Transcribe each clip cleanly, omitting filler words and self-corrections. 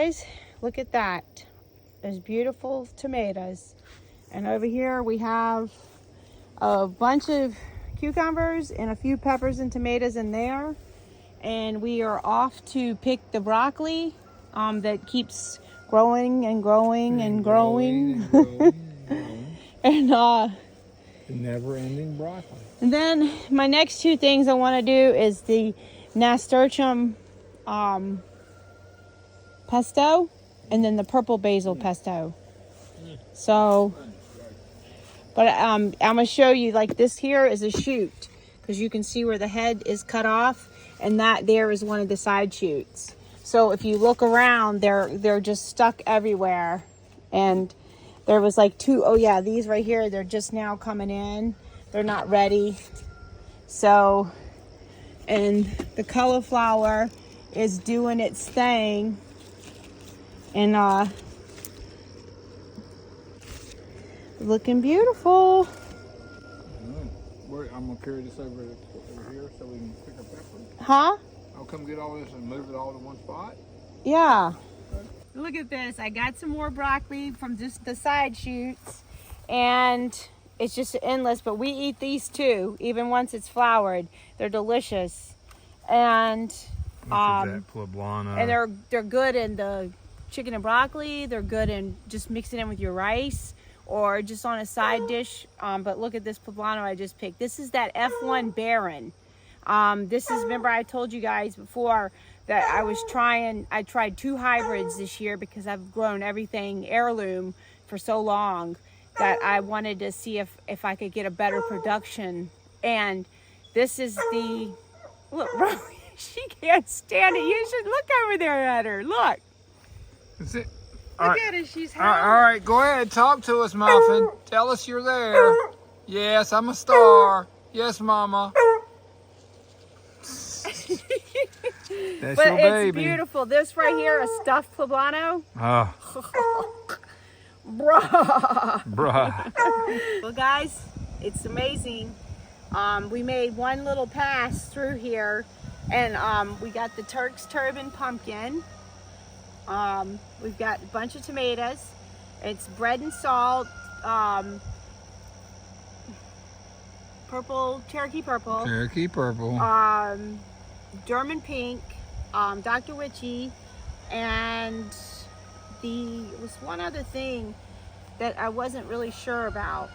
Guys, look at that. There's beautiful tomatoes. And over here we have a bunch of cucumbers and a few peppers and tomatoes in there. And we are off to pick the broccoli that keeps growing and growing and growing. And the never-ending broccoli. And then my next two things I want to do is the nasturtium pesto and then the purple basil pesto. So, but I'm going to show you, like, this here is a shoot because you can see where the head is cut off, and that there is one of the side shoots. So if you look around, they're just stuck everywhere. And there was like two, oh yeah, these right here, they're just now coming in. They're not ready. So, and the cauliflower is doing its thing. And looking beautiful. I'm gonna carry this over here so we can pick up pepper. Huh? I'll come get all this and move it all to one spot. Yeah. Okay. Look at this. I got some more broccoli from just the side shoots, and it's just endless, but we eat these too, even once it's floured. They're delicious. And that poblano. And they're good in the chicken and broccoli. They're good in just mixing it with your rice or just on a side dish. But look at this poblano I just picked. This is that F1 Baron. This is, remember I told you guys before that I tried two hybrids this year because I've grown everything heirloom for so long that I wanted to see if I could get a better production. And this is the, look, she can't stand it. You should look over there at her. Look. Is it? Look at her. She's all right, go ahead. Talk to us, Muffin. Tell us you're there. Yes, I'm a star. Yes, Mama. That's but your baby. It's beautiful. This right here, a stuffed poblano. Oh. Bruh. Well, guys, it's amazing. We made one little pass through here, and we got the Turk's Turban pumpkin. We've got a bunch of tomatoes. It's bread and salt, purple, Cherokee purple. Cherokee purple. German pink, Dr. Witchy, and there was one other thing that I wasn't really sure about.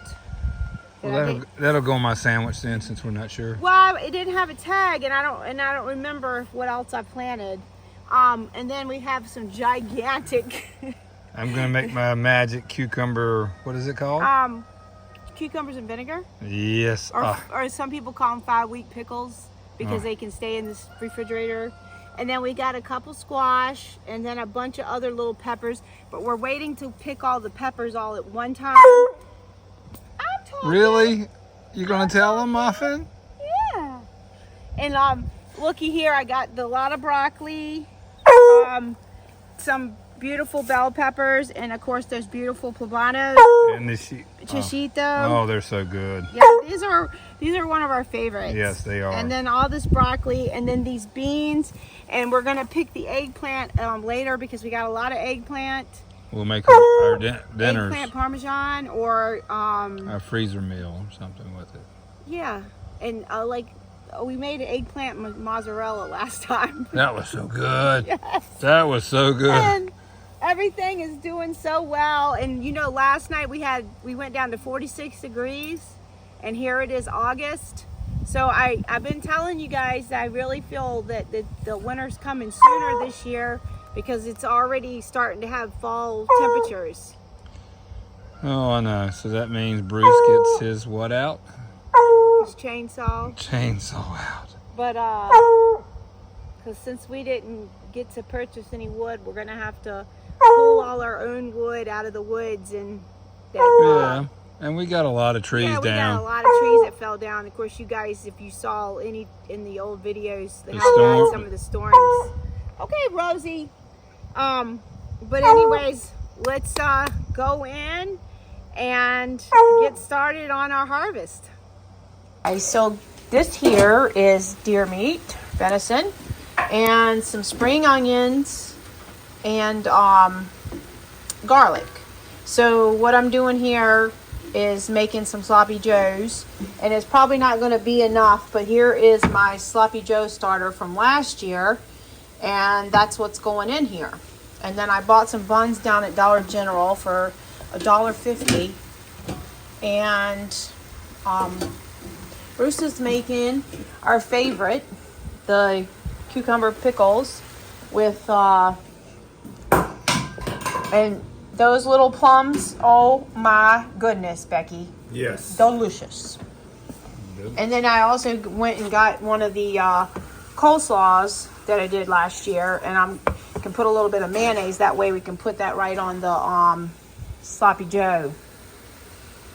Well, that'll go on my sandwich then, since we're not sure. Well, it didn't have a tag, and I don't remember what else I planted. And then we have some gigantic. I'm gonna make my magic cucumber. What is it called? Cucumbers and vinegar. Yes. Or some people call them 5-week pickles because they can stay in this refrigerator. And then we got a couple squash and then a bunch of other little peppers. But we're waiting to pick all the peppers all at one time. Really? You're gonna tell them, Muffin? Yeah. And looky here, I got a lot of broccoli, some beautiful bell peppers, and of course there's beautiful poblanos. And the chishito. Oh, they're so good. Yeah, these are one of our favorites. Yes, they are. And then all this broccoli, and then these beans, and we're gonna pick the eggplant later because we got a lot of eggplant. We'll make our dinners. Eggplant parmesan or a freezer meal or something with it. Yeah, and we made an eggplant mozzarella last time. That was so good. Yes. That was so good. And everything is doing so well. And you know, last night we went down to 46 degrees, and here it is August. So I've been telling you guys that I really feel that the winter's coming sooner this year because it's already starting to have fall temperatures. Oh, I know. So that means Bruce gets his what out? His chainsaw. Chainsaw out. But because since we didn't get to purchase any wood, we're gonna have to pull all our own wood out of the woods and. Yeah, and we got a lot of trees down. Yeah, we got a lot of trees that fell down. Of course, you guys, if you saw any in the old videos, how bad some of the storms. Okay, Rosie. But anyways, let's go in and get started on our harvest. So this here is deer meat, venison, and some spring onions and garlic. So what I'm doing here is making some sloppy joes, and it's probably not going to be enough, but here is my sloppy joe starter from last year, and that's what's going in here. And then I bought some buns down at Dollar General for $1.50, and Bruce is making our favorite, the cucumber pickles with and those little plums. Oh my goodness, Becky. Yes. Delicious. And then I also went and got one of the coleslaws that I did last year, and I can put a little bit of mayonnaise. That way we can put that right on the sloppy joe.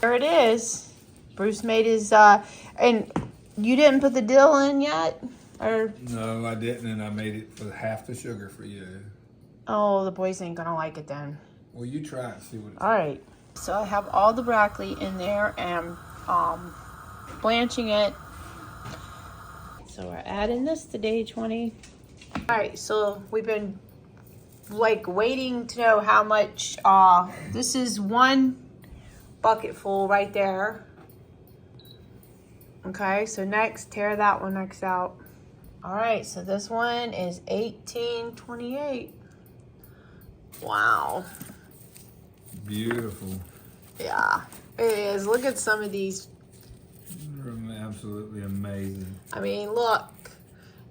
There it is. Bruce made his and you didn't put the dill in yet, or? No, I didn't, and I made it for half the sugar for you. Oh, the boys ain't gonna like it then. Well, you try it and see what it's All right. So I have all the broccoli in there and blanching it. So we're adding this to day 20. All right, so we've been like waiting to know how much. This is 1 bucket full right there. Okay, so next, tear that one next out. All right, so this one is $18.28. Wow. beautiful. Yeah, it is. Look at some of these. They're absolutely amazing. I mean, look.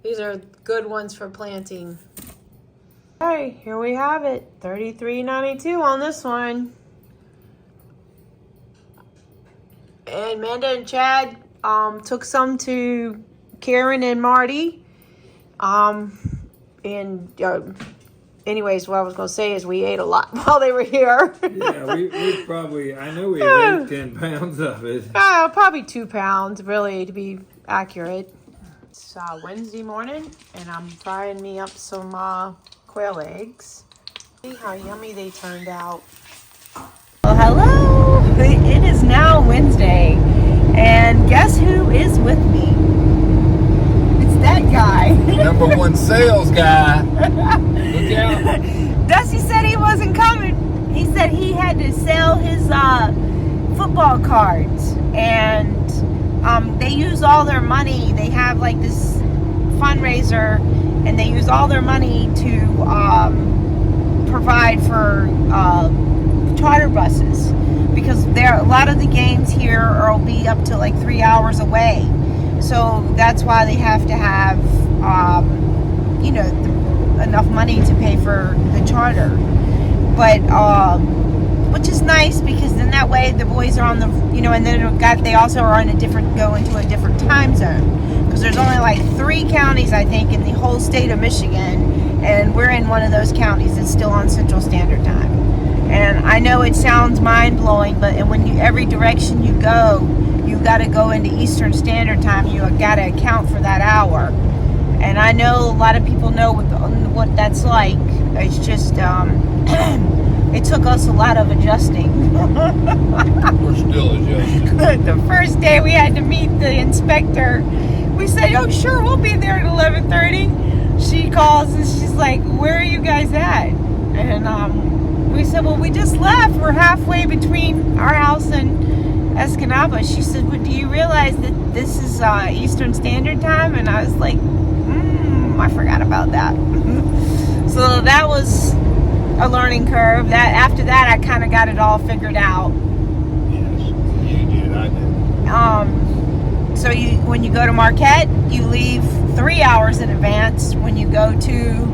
These are good ones for planting. All right, here we have it. $33.92 on this one. And Amanda and Chad took some to Karen and Marty. Anyways, what I was going to say is we ate a lot while they were here. Yeah, we probably, I know we ate 10 pounds of it. Probably 2 pounds, really, to be accurate. It's Wednesday morning, and I'm frying me up some quail eggs. See how yummy they turned out. Well, hello! It is now Wednesday, and guess who is with me? It's that guy. Number one sales guy. Look out. Dusty said he wasn't coming. He said he had to sell his football cards, and they use all their money. They have like this fundraiser, and they use all their money to provide for charter buses, because a lot of the games here will be up to like 3 hours away. So that's why they have to have, enough money to pay for the charter. But which is nice, because then that way the boys are on the, and then they also are go into a different time zone, because there's only like 3 counties, I think, in the whole state of Michigan, and we're in one of those counties that's still on Central Standard Time. And I know it sounds mind-blowing, but every direction you go, you got to go into Eastern Standard Time. You got to account for that hour. And I know a lot of people know what that's like. It's just, it took us a lot of adjusting. We're still adjusting. The first day we had to meet the inspector, we said, "Oh, sure, we'll be there at 11:30. She calls and she's like, "Where are you guys at?" And we said, "Well, we just left. We're halfway between our house and Escanaba." She said, "Well, do you realize that this is Eastern Standard Time?" And I was like, I forgot about that. So that was a learning curve. After that, I kind of got it all figured out. Yes, you did. I did. So when you go to Marquette, you leave 3 hours in advance. When you go to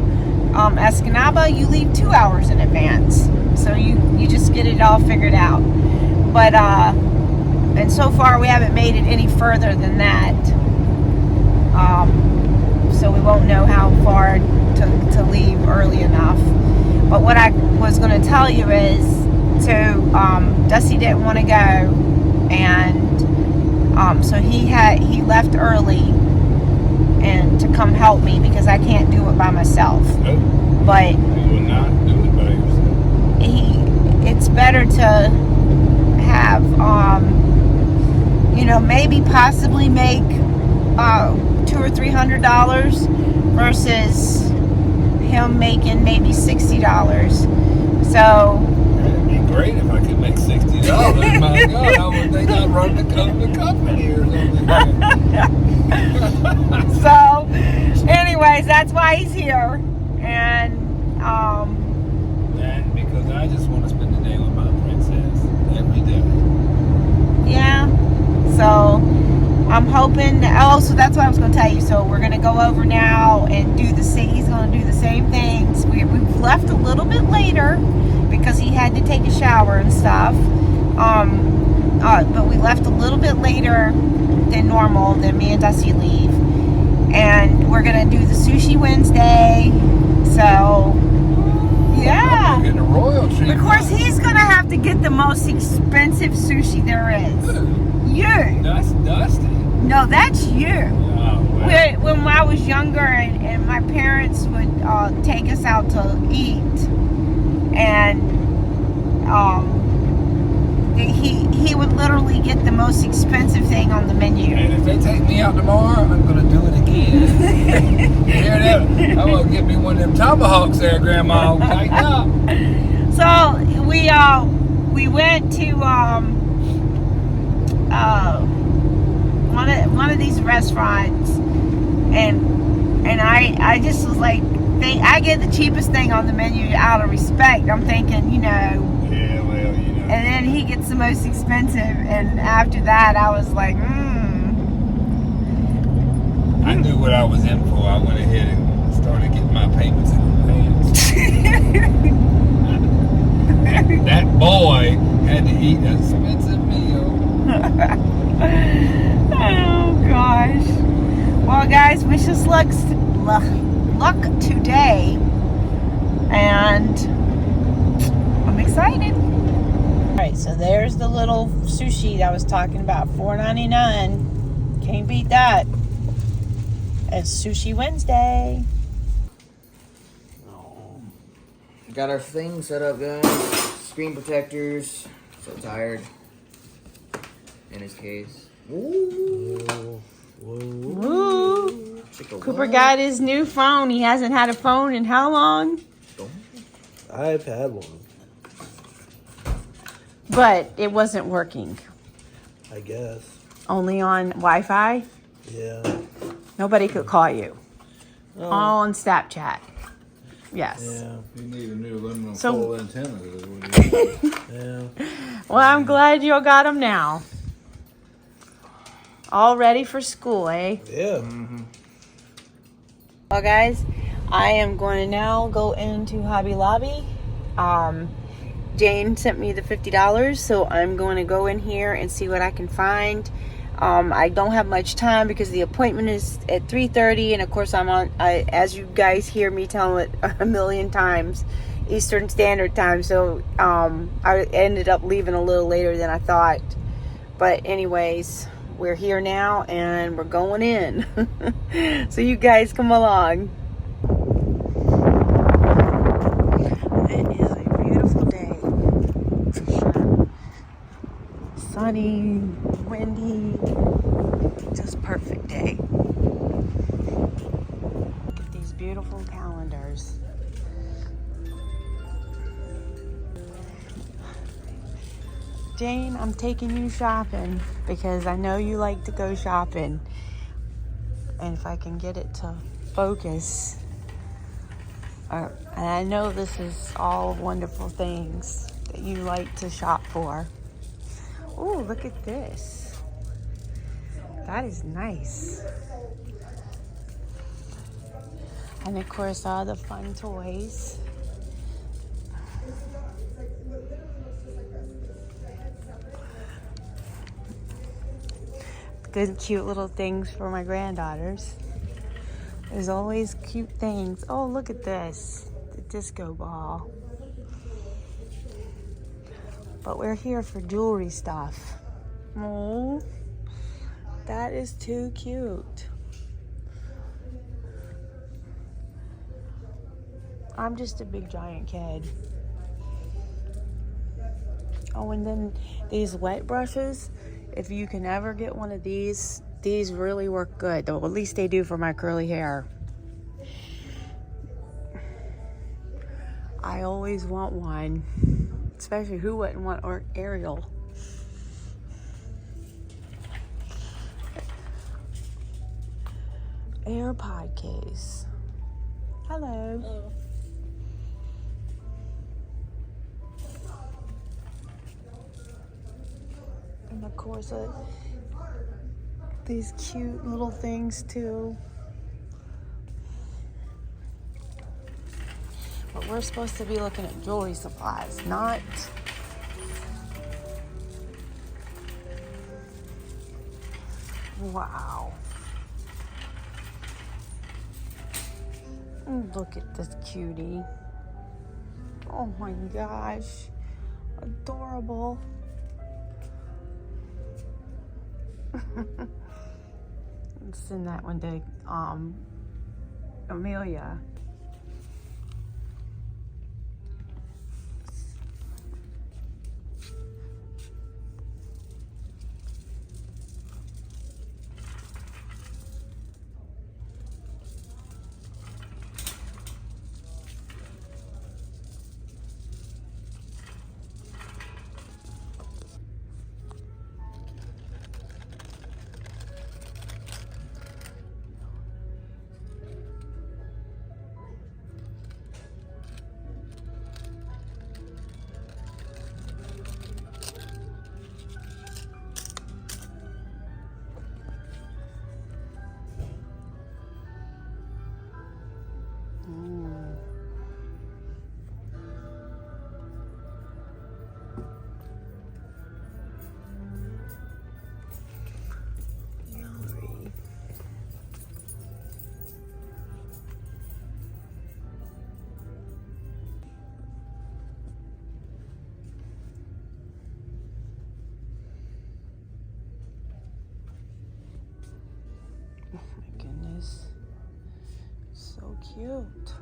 Escanaba, you leave 2 hours in advance. So you just get it all figured out. But and so far we haven't made it any further than that. So we won't know how far to leave early enough. But what I was going to tell you is, Dusty didn't want to go, and so he left early and to come help me, because I can't do it by myself. Nope. But You will not do it by yourself. It's better to have maybe possibly make $200 or $300 versus him making maybe $60. So It'd be great if I could make $60. My God, I would think I'd run the company or something. so anyways, that's why he's here. And And because I just want to spend the day with my princess every day. yeah. So I'm hoping. Oh, so that's what I was going to tell you. So we're going to go over now and do the same. He's going to do the same things. We've left a little bit later because he had to take a shower and stuff. But we left a little bit later than normal. Than me and Dusty leave, and we're going to do the Sushi Wednesday. So yeah. I'm getting a royal treatment. Of course, he's going to have to get the most expensive sushi there is. You. That's Dusty. No, that's you. Oh, well. When I was younger and my parents would take us out to eat, and he would literally get the most expensive thing on the menu. And if they take me out tomorrow, I'm going to do it again. You hear that? I'm going to get me one of them tomahawks there, Grandma. Tighten up. So we went to one of these restaurants, and I just was like, I get the cheapest thing on the menu out of respect. I'm thinking, Yeah, well, and then he gets the most expensive, and after that I was like, I knew what I was in for. I went ahead and started getting my payments in advance. that boy had to eat an expensive meal. Oh gosh. Well, guys, wish us luck today, and I'm excited. All right, so there's the little sushi that I was talking about, $4.99. Can't beat that. It's Sushi Wednesday. Got our thing set up, guys. Screen protectors. So tired. In his case. Ooh. Woo. Cooper got his new phone. He hasn't had a phone in how long? I've had one. But it wasn't working. I guess. Only on Wi-Fi? Yeah. Nobody could call you. Oh. All on Snapchat. Yes. Yeah. You need a new aluminum So- foil antenna. Is what you need. Yeah. Well, I'm glad you got them now. All ready for school, eh? Yeah. Well, guys, I am going to now go into Hobby Lobby. Jane sent me the $50, so I'm going to go in here and see what I can find. I don't have much time because the appointment is at 3:30, and of course as you guys hear me tell it a million times, Eastern Standard Time. So I ended up leaving a little later than I thought. But anyways, we're here now and we're going in. So you guys come along. It is a beautiful day. For sure. Sunny, windy, just perfect day. Look at these beautiful calendars. Jane, I'm taking you shopping because I know you like to go shopping. And if I can get it to focus. And I know this is all wonderful things that you like to shop for. Oh, look at this. That is nice. And of course, all the fun toys. Good, cute little things for my granddaughters. There's always cute things. Oh, look at this. The disco ball. But we're here for jewelry stuff. Oh, that is too cute. I'm just a big giant kid. Oh, and then these wet brushes. If you can ever get one of these really work good. Though at least they do for my curly hair. I always want one. Especially who wouldn't want Ariel? AirPod case. Hello. Hello. And of course, these cute little things too. But we're supposed to be looking at jewelry supplies, not... Wow. Look at this cutie. Oh my gosh. Adorable. Send that one to Amelia. So cute.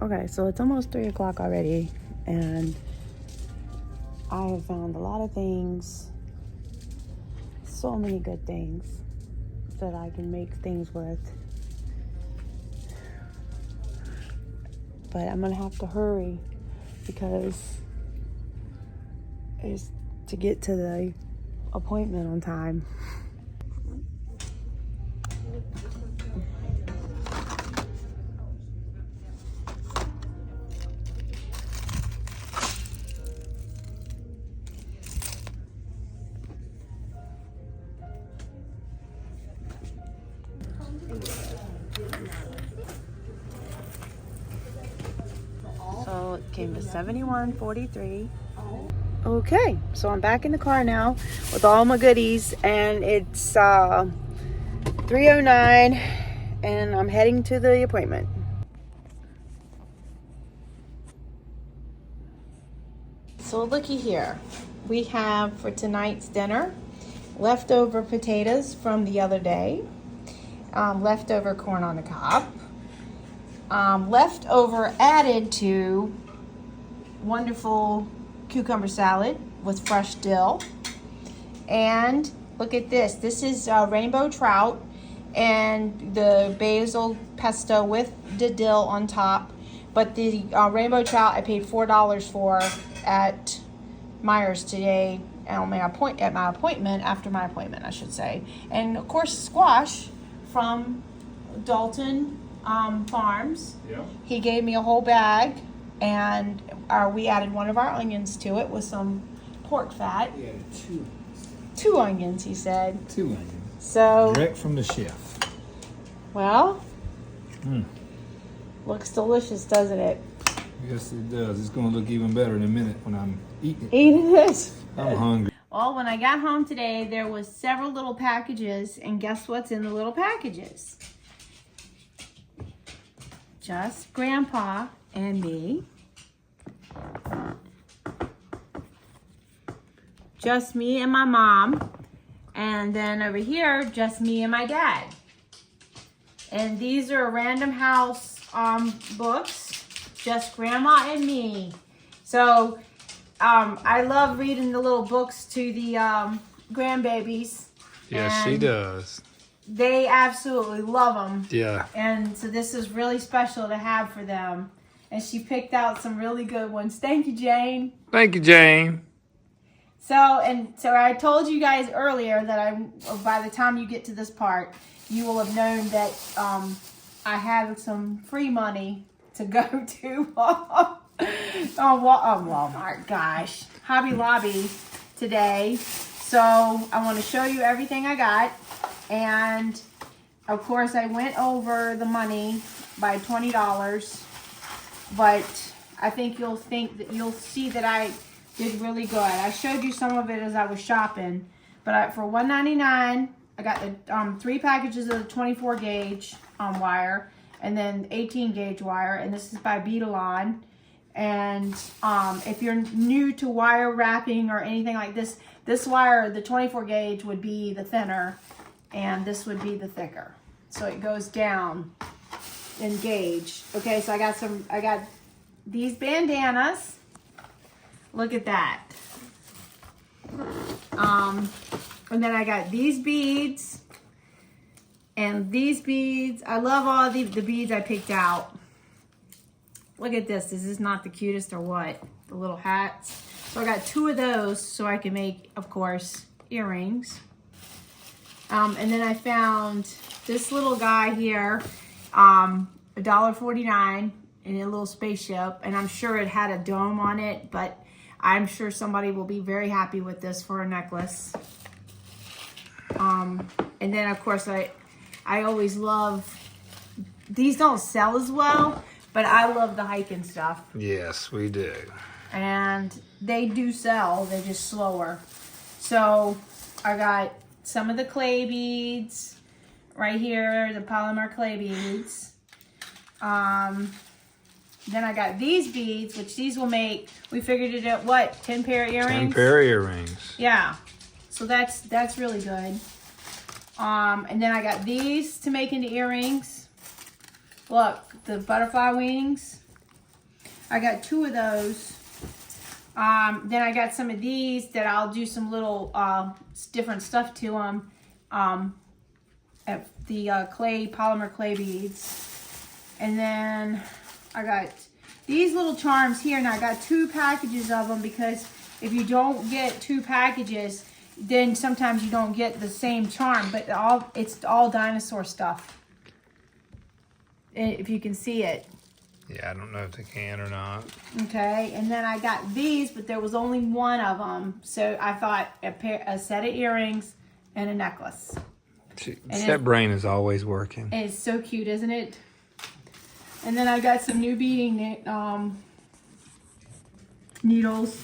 Okay, so it's almost 3 o'clock already, and I have found a lot of things, so many good things that I can make things with. But I'm gonna have to hurry because it's to get to the appointment on time. So it came to $71.43. Okay, so I'm back in the car now with all my goodies, and it's 3:09, and I'm heading to the appointment. So looky here, we have for tonight's dinner leftover potatoes from the other day, leftover corn on the cob, leftover added to wonderful cucumber salad with fresh dill. And look at this. This is rainbow trout and the basil pesto with the dill on top. But the rainbow trout I paid $4 for at Myers today at my appointment, after my appointment, I should say. And of course, squash from Dalton Farms. Yeah. He gave me a whole bag, and we added one of our onions to it with some pork fat. Yeah, Two onions, he said. 2 onions. So, Direct from the chef. well, Mm. looks delicious, doesn't it? Yes, it does. It's gonna look even better in a minute when I'm eating it. Eating it. I'm hungry. Well, when I got home today, there was several little packages, and guess what's in the little packages? Just Grandpa and me. Just me and my mom. And then over here, just me and my dad. And these are Random House books. Just Grandma and me. So, I love reading the little books to the grandbabies. Yes, she And does. they absolutely love them. Yeah. And so this is really special to have for them. And she picked out some really good ones. Thank you, Jane. Thank you, Jane. So I told you guys earlier that by the time you get to this part, you will have known that I had some free money to go to Walmart, gosh, Hobby Lobby today. So I want to show you everything I got. And of course I went over the money by $20, but I think you'll see that I did really good. I showed you some of it as I was shopping, but for $1.99, I got the 3 packages of the 24 gauge wire, and then 18 gauge wire, and this is by Beadalon. And if you're new to wire wrapping or anything like this, this wire, the 24 gauge, would be the thinner, and this would be the thicker. So it goes down in gauge. Okay, so I got these bandanas. Look at that. And then I got these beads and these beads. I love all the beads I picked out. Look at this. Is this not the cutest or what? The little hats. So I got 2 of those so I can make, of course, earrings. And then I found this little guy here, $1.49 in a little spaceship. And I'm sure it had a dome on it, but I'm sure somebody will be very happy with this for a necklace. And then of course I always love, these don't sell as well, but I love the hiking stuff. Yes, we do. And they do sell, they're just slower. So I got some of the clay beads right here, the polymer clay beads. Then I got these beads, which these will make, we figured it at what, 10 pair of earrings? 10 pair of earrings. Yeah. So that's really good. And then I got these to make into earrings. Look, the butterfly wings. I got 2 of those. Then I got some of these that I'll do some little different stuff to them. The polymer clay beads. And then I got these little charms here, and I got 2 packages of them, because if you don't get 2 packages, then sometimes you don't get the same charm, but it's all dinosaur stuff. If you can see it. Yeah, I don't know if they can or not. Okay, and then I got these, but there was only 1 of them, so I thought a set of earrings and a necklace. That brain is always working. And it's so cute, isn't it? And then I got some new beading needles.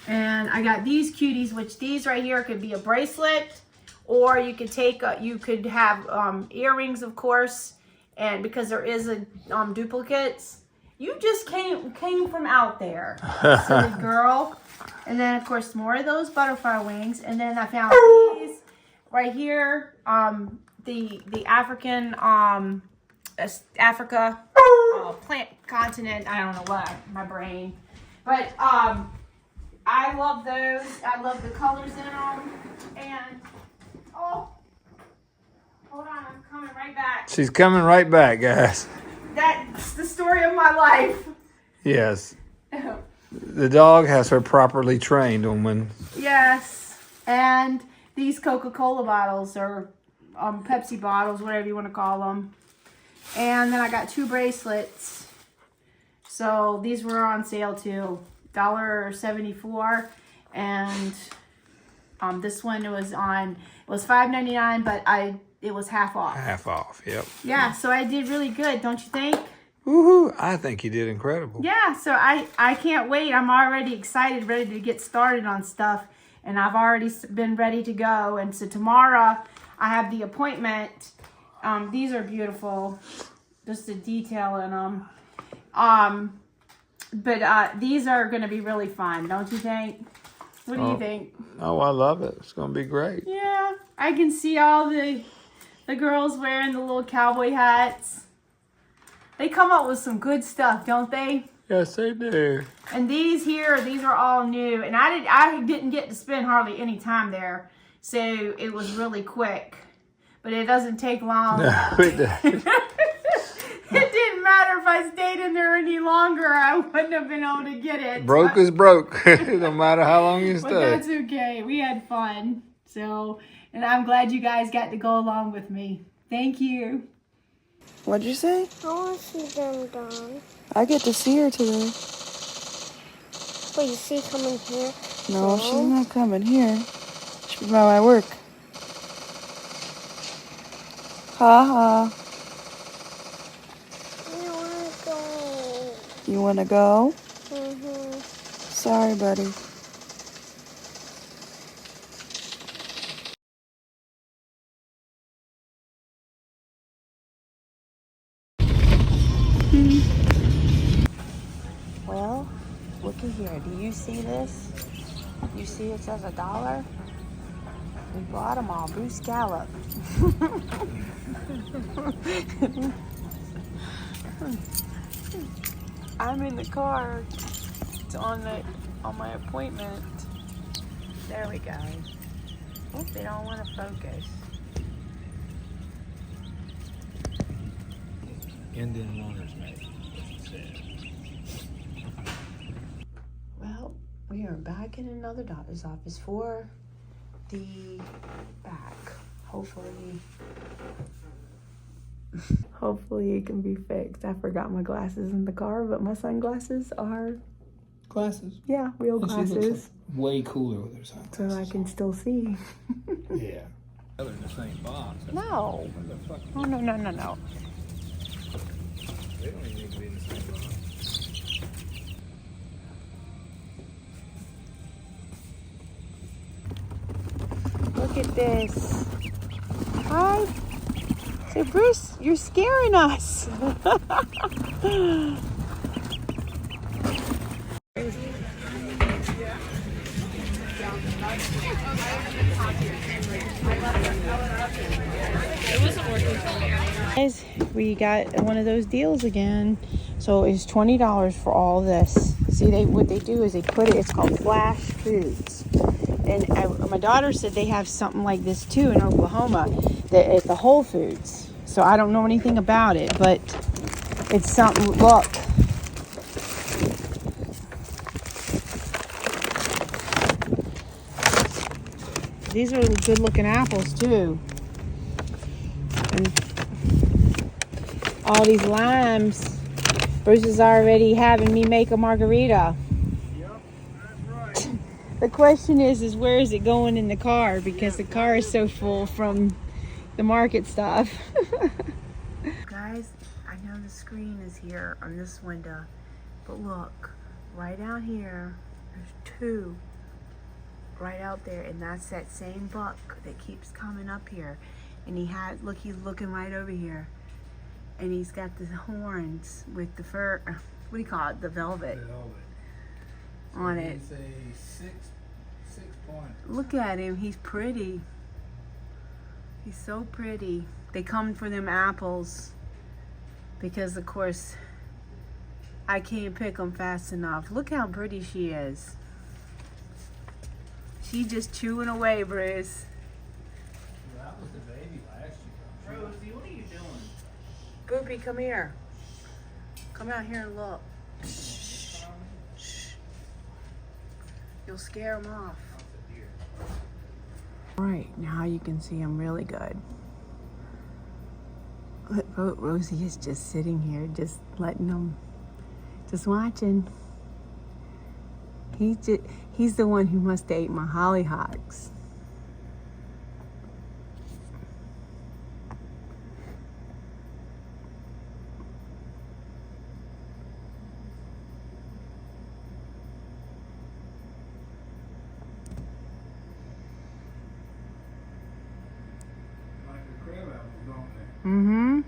And I got these cuties, which these right here could be a bracelet, or you could you could have earrings, of course. And because there is a duplicates, you just came from out there, silly girl. And then of course more of those butterfly wings. And then I found these right here, the African Africa plant continent. I don't know what, my brain, but I love those. I love the colors in them. And oh, hold on, I'm coming right back. She's coming right back, guys. That's the story of my life. Yes. The dog has her properly trained on when. Yes. And these Coca-Cola bottles or Pepsi bottles, whatever you want to call them. And then I got 2 bracelets. So these were on sale too. $1.74. And this one was $5.99, but it was half off. Half off, yep. Yeah, so I did really good, don't you think? Woohoo! I think you did incredible. Yeah, so I can't wait. I'm already excited, ready to get started on stuff. And I've already been ready to go. And so tomorrow I have the appointment. These are beautiful. Just the detail in them. But these are going to be really fun, don't you think? What do you think? Oh, I love it. It's going to be great. Yeah, I can see all the girls wearing the little cowboy hats. They come up with some good stuff, don't they? Yes, they do. And these are all new. And I didn't get to spend hardly any time there. So it was really quick. But it doesn't take long. No, it doesn't. It didn't matter if I stayed in there any longer. I wouldn't have been able to get it. Broke is broke. No matter how long you But stay. that's okay. We had fun. So, and I'm glad you guys got to go along with me. Thank you. What'd you say? I want to see them done. I get to see her today. Wait, you see coming here? No, she's not coming here. She'll be by my work. Ha ha. I want to go. You wanna go? Mm-hmm. Sorry, buddy. Well, looky here. Do you see this? You see it says $1? We bought them all. Bruce Gallup. I'm in the car. It's on my appointment. There we go. Oh, they don't want to focus. Indian owners, mate. Well, we are back in another doctor's office for the back. Hopefully it can be fixed. I forgot my glasses in the car, but my sunglasses are, Glasses. yeah, real And she looks glasses. like way cooler with her sunglasses. So I can still see. Yeah. They're in the same box. No. What the fuck? Oh, no. They don't even need to be in the same box. Look at this. Hi. Say, Bruce, you're scaring us. Guys, we got one of those deals again. So it's $20 for all this. See, what they do is they put it, it's called Flash Foods. And my daughter said they have something like this too in Oklahoma at the Whole Foods. So I don't know anything about it, but it's something. Look. These are good looking apples too. And all these limes. Bruce is already having me make a margarita. The question is where is it going in the car? Because the car is so full from the market stuff. Guys, I know the screen is here on this window, but look, right out here, there's 2 right out there, and that's that same buck that keeps coming up here. And he's looking right over here. And he's got the horns with the fur, what do you call it? The velvet. On it. It's a six point. Look at him, he's pretty. He's so pretty. They come for them apples because, of course, I can't pick them fast enough. Look how pretty she is. She's just chewing away, Bruce. That was the baby last year. Rosie, what are you doing? Boopy, come here. Come out here and look. Shh. Shh. You'll scare them off. All right, now you can see them really good. Rosie is just sitting here, just letting them, just watching. He's the one who must have ate my hollyhocks. Mm-hmm.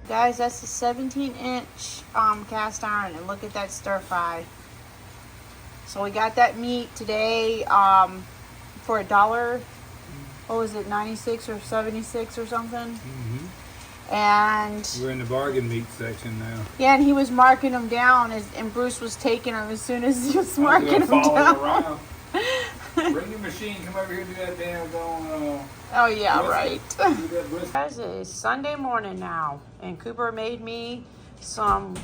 Guys, that's a 17-inch cast iron, and look at that stir fry. So we got that meat today for $1. What was it, 96 or 76 or something? Mm-hmm. And We're in the bargain meat section now. yeah, and he was marking them down, and Bruce was taking them as soon as he was marking them down. Around. Bring your machine. Come over here and do that damn going. Oh yeah, brisket. right. Do that brisket. Guys, it's Sunday morning now, and Cooper made me some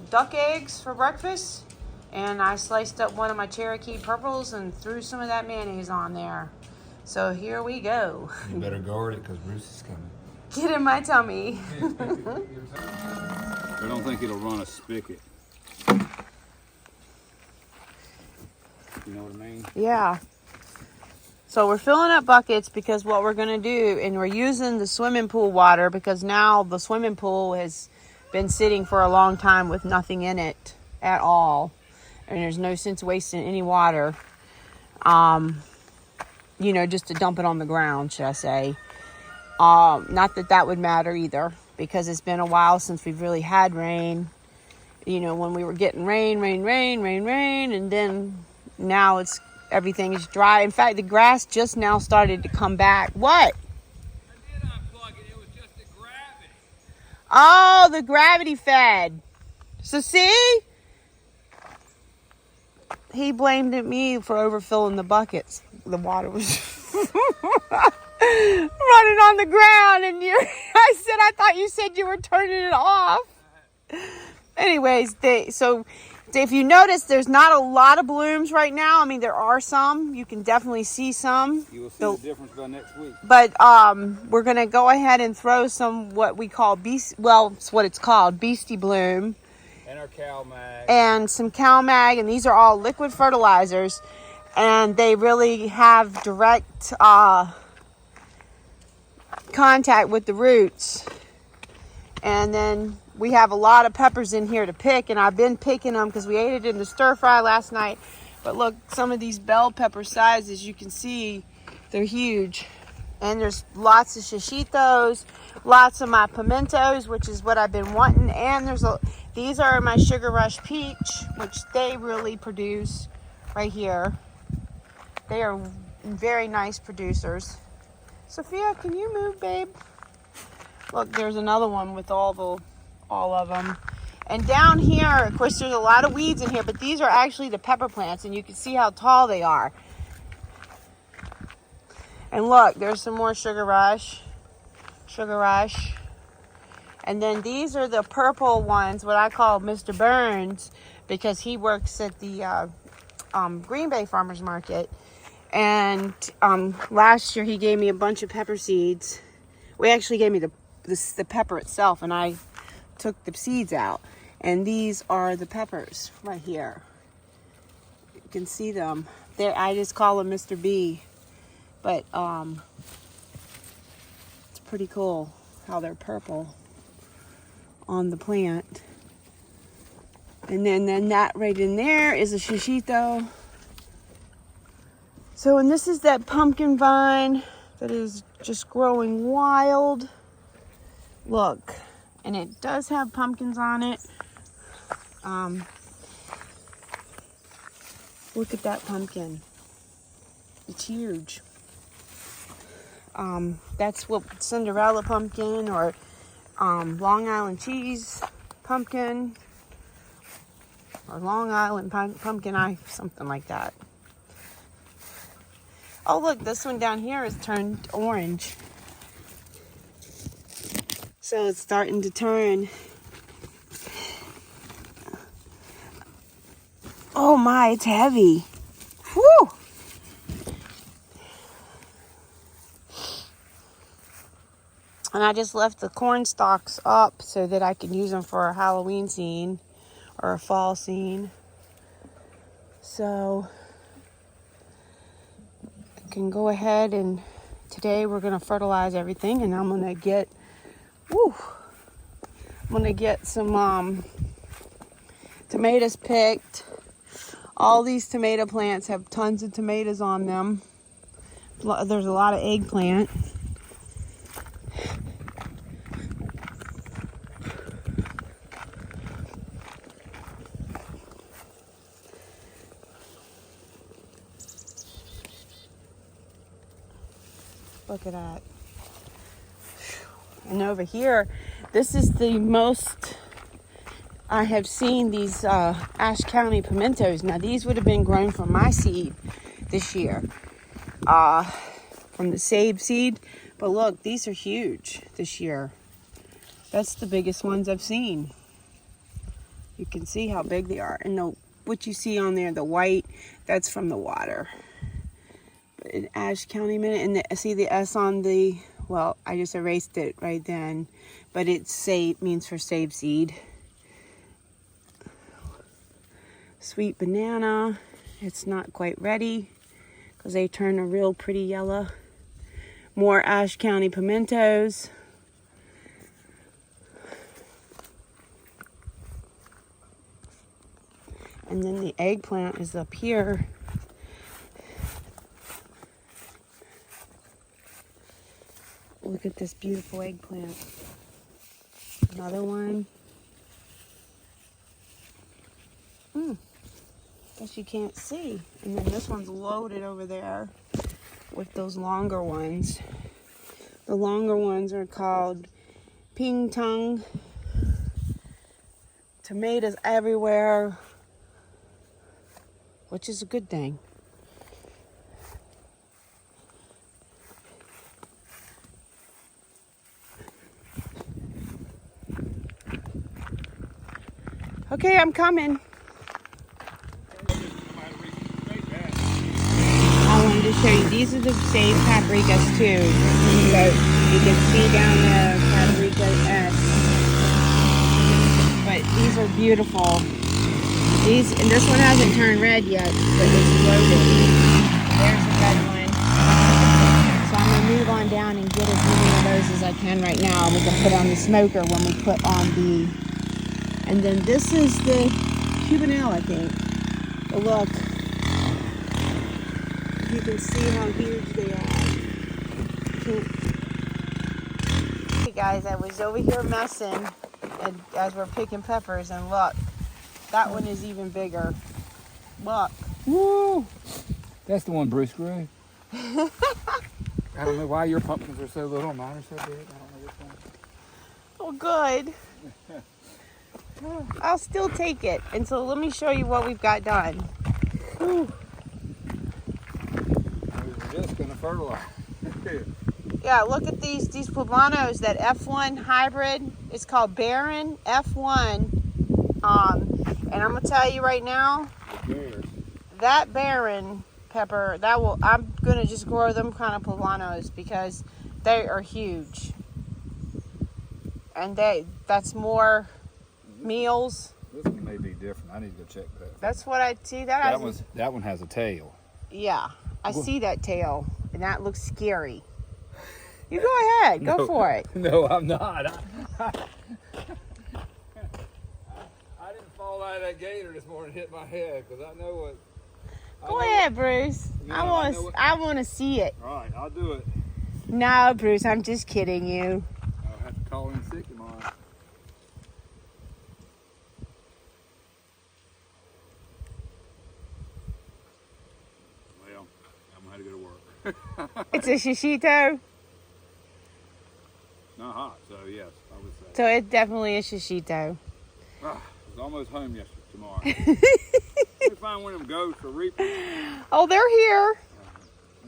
duck eggs for breakfast, and I sliced up one of my Cherokee purples and threw some of that mayonnaise on there. So here we go. You better guard it because Bruce is coming. Get in my tummy. I don't think it'll run a spigot. You know what I mean? Yeah. So we're filling up buckets because what we're going to do, and we're using the swimming pool water because now the swimming pool has been sitting for a long time with nothing in it at all. And there's no sense wasting any water. You know, just to dump it on the ground, should I say. Not that that would matter either, because it's been a while since we've really had rain. You know, when we were getting rain, and then now everything is dry. In fact, the grass just now started to come back. What? I did unplug it. It was just the gravity. Oh, the gravity fed. So see? He blamed me for overfilling the buckets. The water was running on the ground, and I said, I thought you said you were turning it off. Anyways, so if you notice, there's not a lot of blooms right now. I mean, there are some. You can definitely see some. You will see the difference by next week. But we're going to go ahead and throw some what we call it's what it's called, Beastie Bloom. And our CalMag. And some CalMag, and these are all liquid fertilizers. And they really have direct contact with the roots. And then we have a lot of peppers in here to pick, and I've been picking them because we ate it in the stir fry last night. But look, some of these bell pepper sizes, you can see they're huge. And there's lots of shishitos, lots of my pimentos, which is what I've been wanting. And these are my Sugar Rush Peach, which they really produce right here. They are very nice producers. Sophia, can you move, babe? Look, there's another one with all of them. And down here, of course, there's a lot of weeds in here, but these are actually the pepper plants, and you can see how tall they are. And look, there's some more Sugar Rush. And then these are the purple ones, what I call Mr. Burns, because he works at the Green Bay Farmers Market. And last year he gave me a bunch of pepper seeds. We actually gave me the pepper itself, and I took the seeds out. And these are the peppers right here. You can see them. I just call them Mr. B. But it's pretty cool how they're purple on the plant. And then that right in there is a shishito. So, and this is that pumpkin vine that is just growing wild. Look, and it does have pumpkins on it. Look at that pumpkin. It's huge. That's what Cinderella pumpkin or Long Island cheese pumpkin or Long Island pumpkin, something like that. Oh, look, this one down here is turned orange. So it's starting to turn. Oh my, it's heavy. Whew. And I just left the corn stalks up so that I can use them for a Halloween scene or a fall scene. So I can go ahead and today we're gonna fertilize everything, and I'm gonna get, some tomatoes picked. All these tomato plants have tons of tomatoes on them. There's a lot of eggplant. Look at that. And over here, this is the most I have seen these Ashe County pimentos. Now these would have been grown from my seed this year, from the save seed. But look, these are huge this year. That's the biggest ones I've seen. You can see how big they are. And what you see on there, the white, that's from the water. In Ashe County mint, and see the S on the, well, I just erased it right then, but it's save, means for save seed. Sweet banana, it's not quite ready because they turn a real pretty yellow. More Ashe County pimentos. And then the eggplant is up here. Look at this beautiful eggplant. Another one. Guess you can't see. And then this one's loaded over there with those longer ones. The longer ones are called ping tung. Tomatoes everywhere, which is a good thing. Okay, I'm coming. I wanted to show you, these are the same paprikas too. So you can see down there, paprika S. But these are beautiful. These, and this one hasn't turned red yet, but it's loaded. There's a red one. So I'm gonna move on down and get as many of those as I can right now. We can put on the smoker when we put on the. And then this is the Cubanelle, I think. But look, you can see how huge they are. Hey guys, I was over here messing and as we're picking peppers, and look, that one is even bigger. Look. Woo! That's the one Bruce grew. I don't know why your pumpkins are so little, mine are so big. I don't know which one. Oh, good. I'll still take it. And so let me show you what we've got done. Whew. We're just gonna fertilize. Yeah, look at these poblanos, that F1 hybrid. It's called Baron F1. And I'm gonna tell you right now, that Baron pepper, I'm gonna just grow them kind of poblanos because they are huge. And that's more meals. This one may be different. I need to go check that. That's what I see. That one has a tail. Yeah, I see that tail, and that looks scary. You go ahead, go for it. No, I'm not. I didn't fall out of that gator this morning and hit my head because I know what. Go ahead, Bruce. Yeah, I want to see it. All right, I'll do it. No, Bruce, I'm just kidding you. I'll have to call in sick tomorrow. Well, I'm gonna have to go to work. It's a shishito, Not hot, so yes, I would say. so it definitely is shishito. I was almost home yesterday, tomorrow. Let me find one of them goats or reapers. Oh, they're here.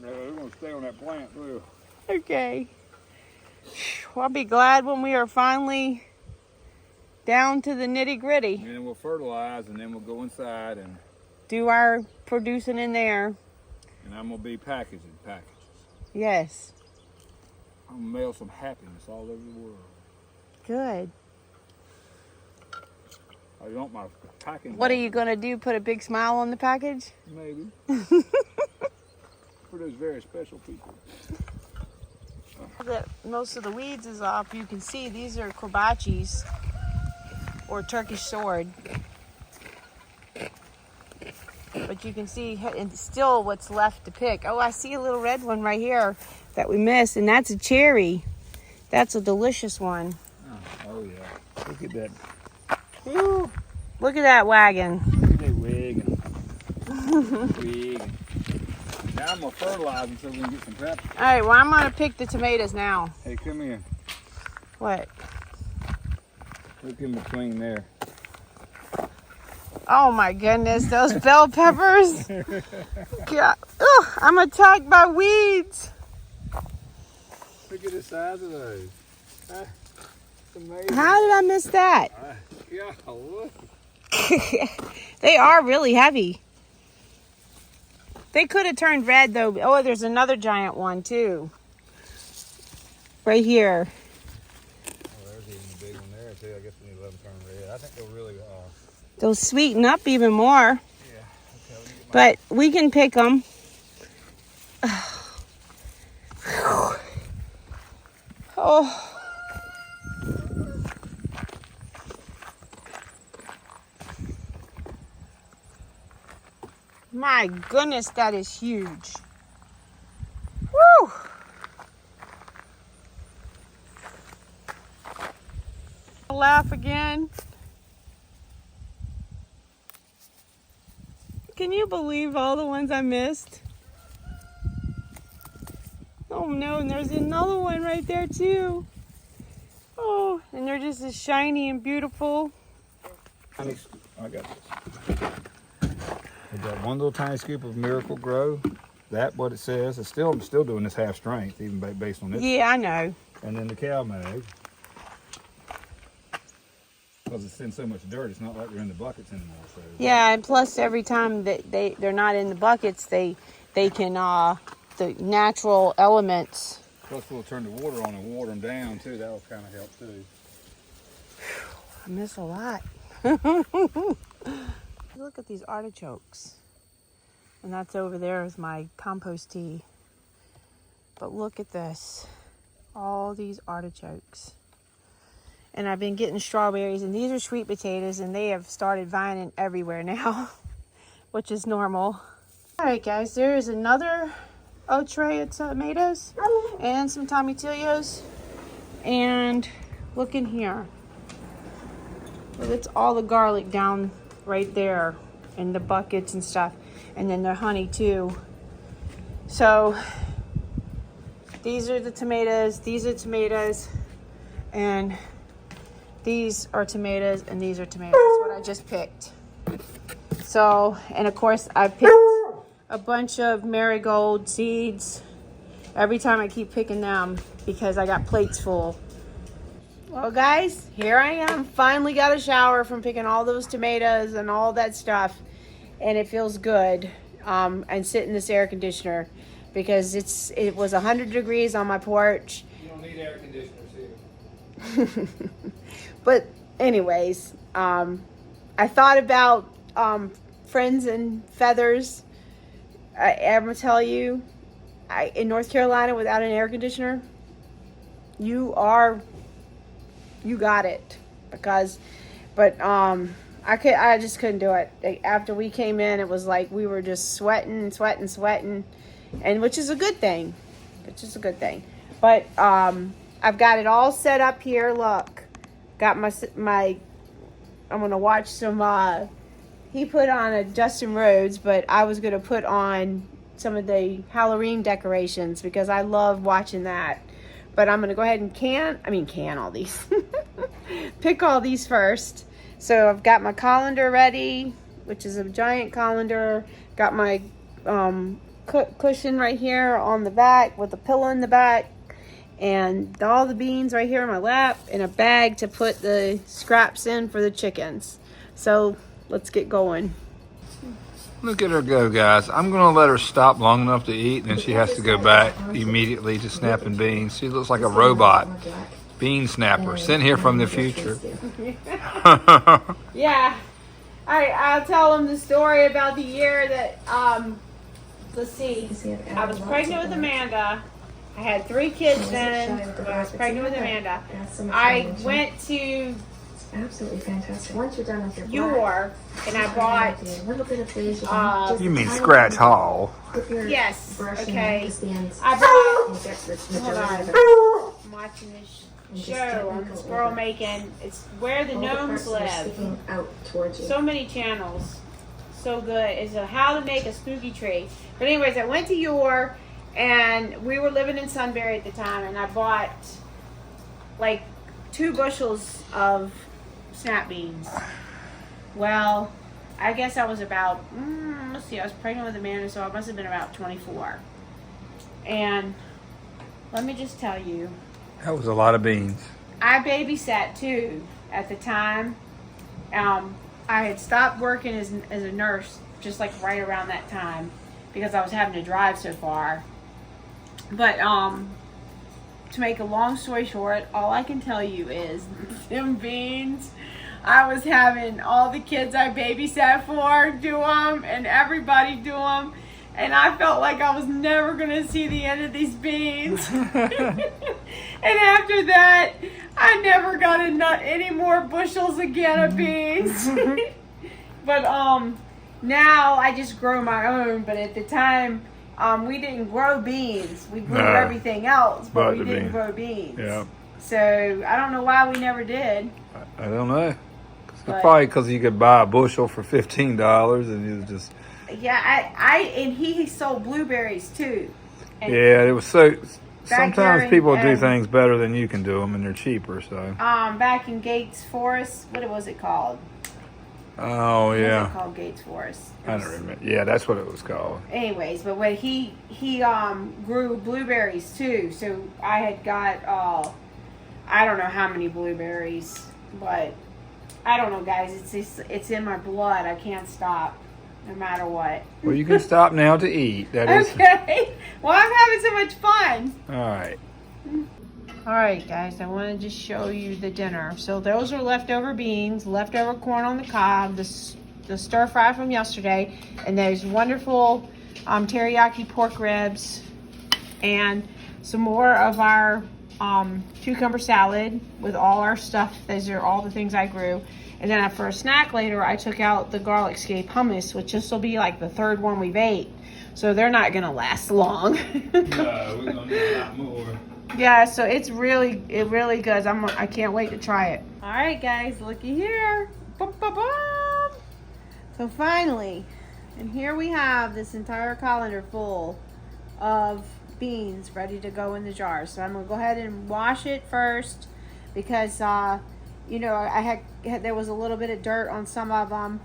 They're gonna stay on that plant too. Okay. Well, I'll be glad when we are finally down to the nitty gritty. And then we'll fertilize, and then we'll go inside and do our producing in there. And I'm gonna be packaging packages. Yes. I'm gonna mail some happiness all over the world. Good. I want my packing. What are you going to do? Put a big smile on the package? Maybe. For those very special people. That most of the weeds is off. You can see these are corbachis or Turkish sword. But you can see and still what's left to pick. Oh, I see a little red one right here that we missed, and that's a cherry. That's a delicious one. Oh yeah. Look at that. Ooh, look at that wagon. Look at that wagon. Wagon. Now I'm gonna fertilize them so we can get some peppers. All right, well, I'm going to pick the tomatoes now. Hey, come here. What? Look in between there. Oh my goodness, those bell peppers. God. Ugh, I'm attacked by weeds. Look at the size of those. It's amazing. How did I miss that? Yeah, look. They are really heavy. They could have turned red though. Oh, there's another giant one too. Right here. Oh, there's even a big one there too. I guess we need to let them turn red. I think they'll really They'll sweeten up even more. Yeah. Okay, But we can pick them. Oh. My goodness, that is huge. Woo! Laugh again. Can you believe all the ones I missed? Oh no, and there's another one right there too. Oh, and they're just as shiny and beautiful. I got this. We got one little tiny scoop of Miracle Grow. That's what it says. I'm still doing this half strength, even based on this. Yeah, I know. And then the cow mag. Because it's in so much dirt, it's not like they're in the buckets anymore. So. Yeah, and plus every time that they're not in the buckets, they can the natural elements. Plus we'll turn the water on and water them down too. That'll kind of help too. I miss a lot. Look at these artichokes. And that's over there is my compost tea. But look at this. All these artichokes. And I've been getting strawberries, and these are sweet potatoes, and they have started vining everywhere now, which is normal. All right, guys, there is another tray of tomatoes and some tomatillos. And look in here. It's all the garlic down right there in the buckets and stuff, and then the honey too. So these are the tomatoes, these are tomatoes, and these are tomatoes, and these are tomatoes. That's what I just picked. So, and of course I picked a bunch of marigold seeds. Every time I keep picking them because I got plates full. Well guys, here I am. Finally got a shower from picking all those tomatoes and all that stuff. And it feels good. And sit in this air conditioner because it was 100 degrees on my porch. You don't need air conditioners here. But anyways, I thought about Friends and Feathers. I'm gonna tell you, in North Carolina without an air conditioner, you got it. I just couldn't do it. After we came in, it was like we were just sweating, and which is a good thing. But I've got it all set up here. Look, got my I'm gonna watch some. He put on a Justin Rhodes, but I was gonna put on some of the Halloween decorations because I love watching that. But I'm gonna go ahead and can all these. Pick all these first. So I've got my colander ready, which is a giant colander. Got my cushion right here on the back with a pillow in the back. And all the beans right here in my lap, and a bag to put the scraps in for the chickens. So let's get going. Look at her go, guys. I'm going to let her stop long enough to eat, and then she has to go back immediately to snapping beans. She looks like a robot. Bean snapper. Sent here from the future. Yeah. I'll tell them the story about the year that, let's see. I was pregnant with Amanda. I had 3 kids then when I was pregnant with Amanda. I went to Absolutely fantastic. Once you're done with your York and I bought, a little bit of glaze. You mean Scratch Hall? yes, okay. I I bought, hold I'm watching this show on this girl making, it's where the gnomes live. out towards you. So many channels. So good. It's a how to make a spooky tree. But anyways, I went to York and we were living in Sunbury at the time, and I bought like 2 bushels of snap beans. Well, I guess I was about, let's see, I was pregnant with Amanda, so I must have been about 24. And let me just tell you, That was a lot of beans. I babysat too at the time. I had stopped working as a nurse just like right around that time because I was having to drive so far. But to make a long story short, all I can tell you is them beans, I was having all the kids I babysat for do them and everybody do them. And I felt like I was never going to see the end of these beans. And after that, I never got any more bushels again of beans. But now I just grow my own. But at the time, we didn't grow beans. We grew everything else, but we didn't grow beans. Yeah. So I don't know why we never did. I don't know. Probably because you could buy a bushel for $15 and you just... Yeah, and he sold blueberries too. And Yeah, it was so... here Sometimes in- people do things better than you can do them, and they're cheaper, so... back in Gates Forest, what was it called? Oh, What was it yeah. called Gates Forest? I don't remember. Yeah, that's what it was called. Anyways, but when he grew blueberries too, so I had got I don't know how many blueberries, but I don't know, guys. It's in my blood. I can't stop, no matter what. Well, you can stop now to eat. That is... Okay. Well, I'm having so much fun. All right. All right, guys, I want to just show you the dinner. So those are leftover beans, leftover corn on the cob, the stir fry from yesterday, and those wonderful teriyaki pork ribs, and some more of our cucumber salad with all our stuff. Those are all the things I grew. And then for a snack later, I took out the garlic scape hummus, which this will be like the 3rd one we've ate. So they're not going to last long. No, we're going to need a lot more. Yeah, so it really good. I can't wait to try it. All right, guys, looky here. Bum, bum, bum. So finally, and here we have this entire colander full of beans ready to go in the jar. So I'm gonna go ahead and wash it first because you know, there was a little bit of dirt on some of them,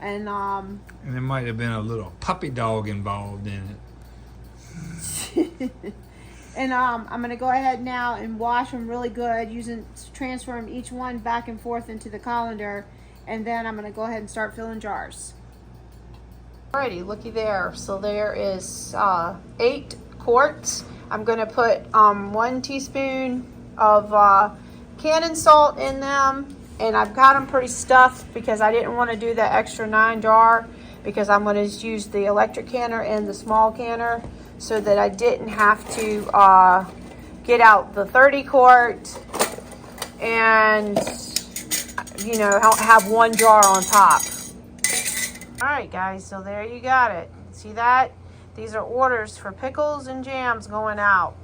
and there might have been a little puppy dog involved in it. And I'm going to go ahead now and wash them really good, transferring each one back and forth into the colander. And then I'm going to go ahead and start filling jars. Alrighty, looky there. So there is 8 quarts. I'm going to put 1 teaspoon of cannon salt in them. And I've got them pretty stuffed because I didn't want to do the extra 9 jar because I'm going to use the electric canner and the small canner, so that I didn't have to get out the 30 quart and, you know, have 1 jar on top. All right, guys, so there you got it. See that? These are orders for pickles and jams going out.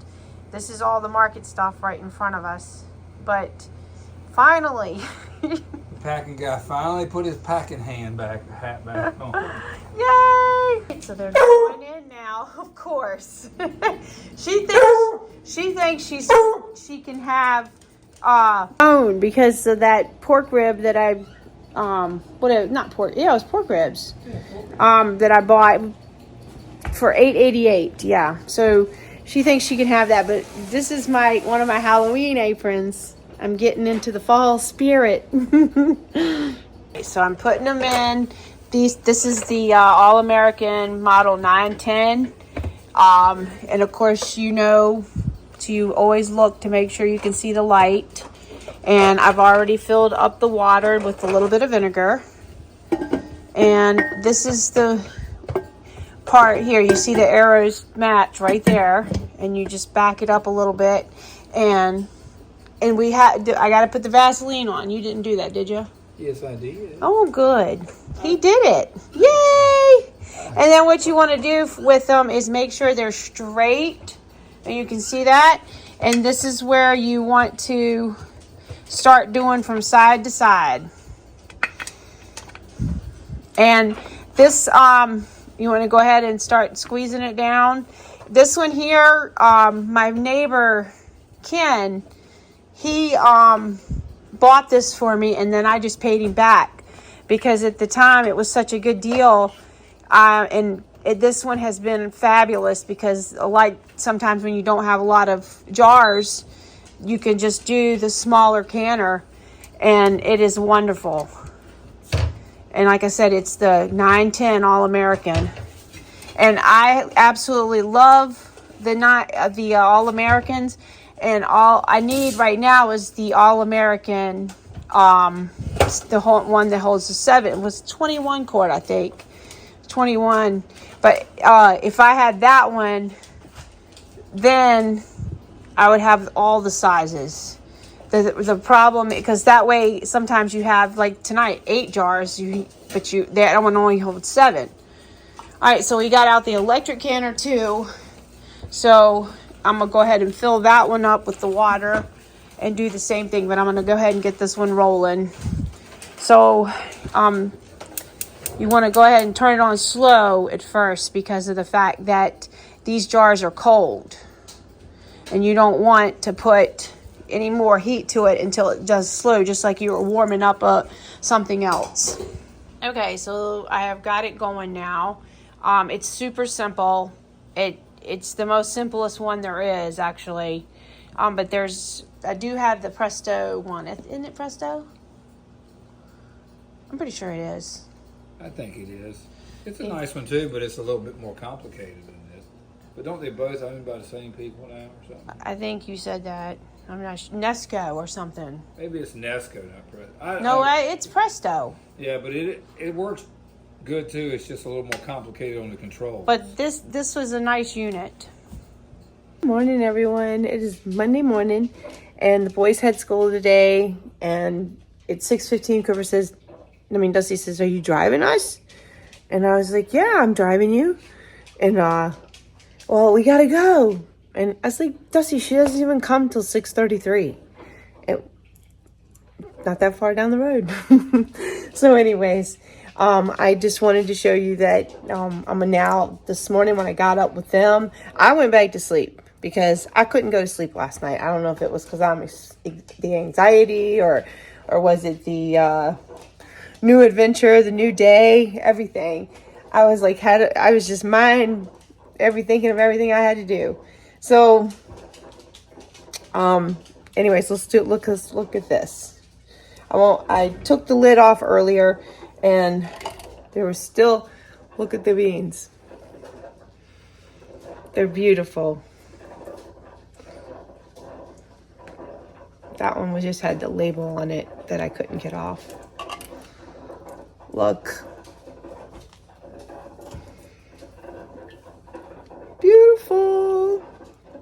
This is all the market stuff right in front of us. But finally... The packing guy finally put his packing hat back on. Yay! So they're going in now, of course. She thinks she can have own because of that pork rib that I it was pork ribs that I bought for $8.88. Yeah, so she thinks she can have that, but this is one of my Halloween aprons. I'm getting into the fall spirit. So I'm putting them in This is the All-American Model 910. And of course, you know, to always look to make sure you can see the light. And I've already filled up the water with a little bit of vinegar. And this is the part here. You see the arrows match right there. And you just back it up a little bit. And I got to put the Vaseline on. You didn't do that, did you? Yes, I did. Oh, good. He did it. Yay! And then what you want to do with them is make sure they're straight. And you can see that. And this is where you want to start doing from side to side. And this, you want to go ahead and start squeezing it down. This one here, my neighbor, Ken, he bought this for me, and then I just paid him back because at the time it was such a good deal. This one has been fabulous because, like, sometimes when you don't have a lot of jars, you can just do the smaller canner, and it is wonderful. And like I said, it's the 910 All-American, and I absolutely love the All-Americans. And all I need right now is the All-American, the whole one that holds the 7. It was 21 quart, I think. 21. But if I had that one, then I would have all the sizes. The problem, because that way sometimes you have, like tonight, 8 jars, that one only holds 7. All right, so we got out the electric canner too. So I'm going to go ahead and fill that one up with the water and do the same thing. But I'm going to go ahead and get this one rolling. So you want to go ahead and turn it on slow at first because of the fact that these jars are cold. And you don't want to put any more heat to it until it does slow, just like you were warming up something else. Okay, so I have got it going now. It's super simple. It's the most simplest one there is, actually. But I do have the Presto one. Isn't it Presto? I'm pretty sure it is. I think it is. It's a nice one too, but it's a little bit more complicated than this. But don't they both owned by the same people now or something? I think you said that. I'm not sure. Nesco or something. Maybe it's Nesco, not Presto. No, it's Presto. Yeah, but it works good too. It's just a little more complicated on the control. But this was a nice unit. Good morning, everyone. It is Monday morning, and the boys had school today, and it's 6:15. Dusty says, "Are you driving us?" And I was like, "Yeah, I'm driving you." And, well, we gotta go. And I was like, "Dusty, she doesn't even come till 6:33. Not that far down the road." So anyways, I just wanted to show you that this morning when I got up with them, I went back to sleep because I couldn't go to sleep last night. I don't know if it was because the anxiety or was it the new adventure, the new day, everything. I was like, I was just thinking of everything I had to do. So, anyways, let's look at this. I took the lid off earlier, and there was still, look at the beans. They're beautiful. That one just had the label on it that I couldn't get off. Look. Beautiful.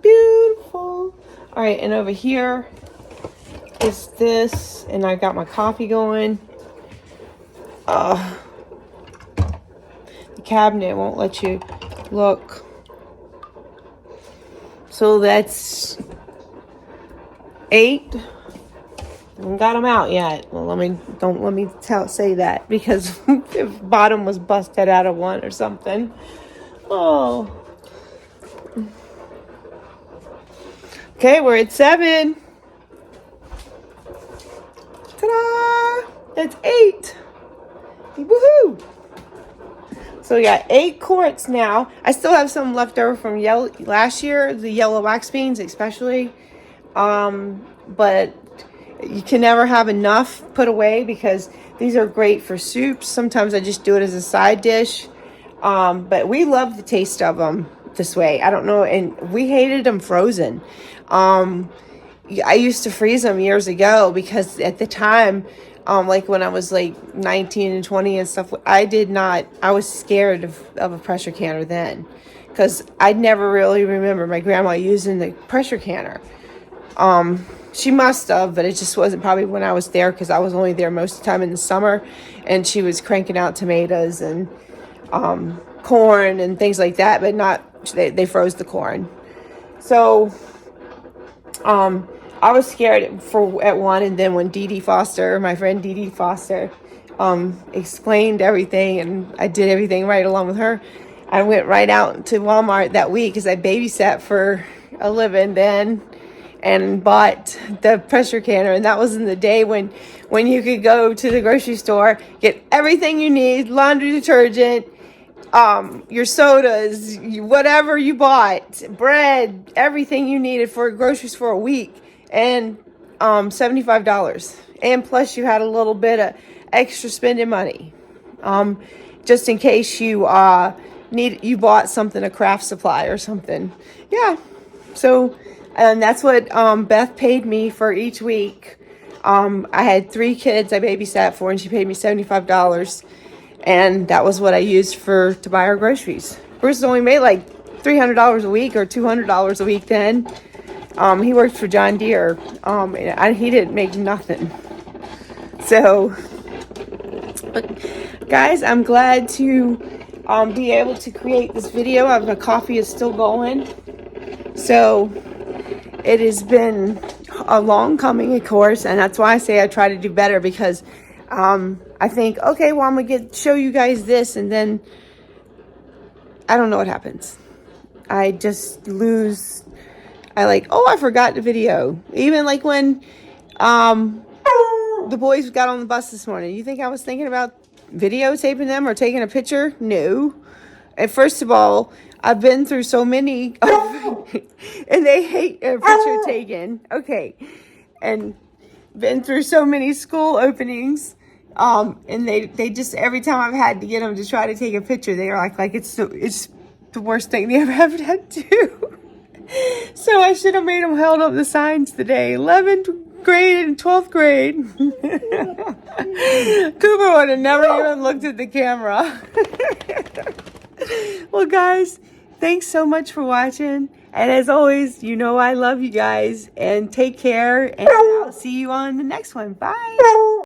Beautiful. All right, and over here is this, and I got my coffee going. The cabinet won't let you look. So that's 8. I haven't got them out yet. Well, don't let me say that because if bottom was busted out of one or something. Oh. Okay, we're at 7. Ta-da! That's 8. Woohoo! So we got 8 quarts now. I still have some left over from last year, the yellow wax beans especially. But You can never have enough put away because these are great for soups. Sometimes I just do it as a side dish. But we love the taste of them this way. I don't know. And we hated them frozen. I used to freeze them years ago because at the time, like when I was like 19 and 20 and stuff, I was scared of a pressure canner then because I'd never really remember my grandma using the pressure canner. She must have, but it just wasn't probably when I was there because I was only there most of the time in the summer and she was cranking out tomatoes and corn and things like that, but they froze the corn. So I was scared at one, and then when my friend Dee Dee Foster, explained everything, and I did everything right along with her, I went right out to Walmart that week because I babysat for a living then, and bought the pressure canner. And that was in the day when you could go to the grocery store, get everything you need, laundry detergent, your sodas, whatever you bought, bread, everything you needed for groceries for a week, and $75. And plus you had a little bit of extra spending money, just in case you bought something, a craft supply or something. Yeah. So, and that's what Beth paid me for each week. I had 3 kids I babysat for, and she paid me $75. And that was what I used to buy our groceries. Bruce only made like $300 a week or $200 a week then. He worked for John Deere, and he didn't make nothing. So, guys, I'm glad to be able to create this video. My coffee is still going. So, it has been a long coming, of course, and that's why I say I try to do better because I think, okay, well, I'm going to show you guys this, and then I don't know what happens. I just lose. I forgot the video. Even like when the boys got on the bus this morning. You think I was thinking about videotaping them or taking a picture? No. And first of all, I've been through so many, and they hate a picture taken. Okay. And been through so many school openings. And they just, every time I've had to get them to try to take a picture, they are like it's the worst thing they ever have had to do. So I should have made them hold up the signs today. 11th grade and 12th grade. Cooper would have never even looked at the camera. Well, guys, thanks so much for watching. And as always, I love you guys. And take care. And I'll see you on the next one. Bye.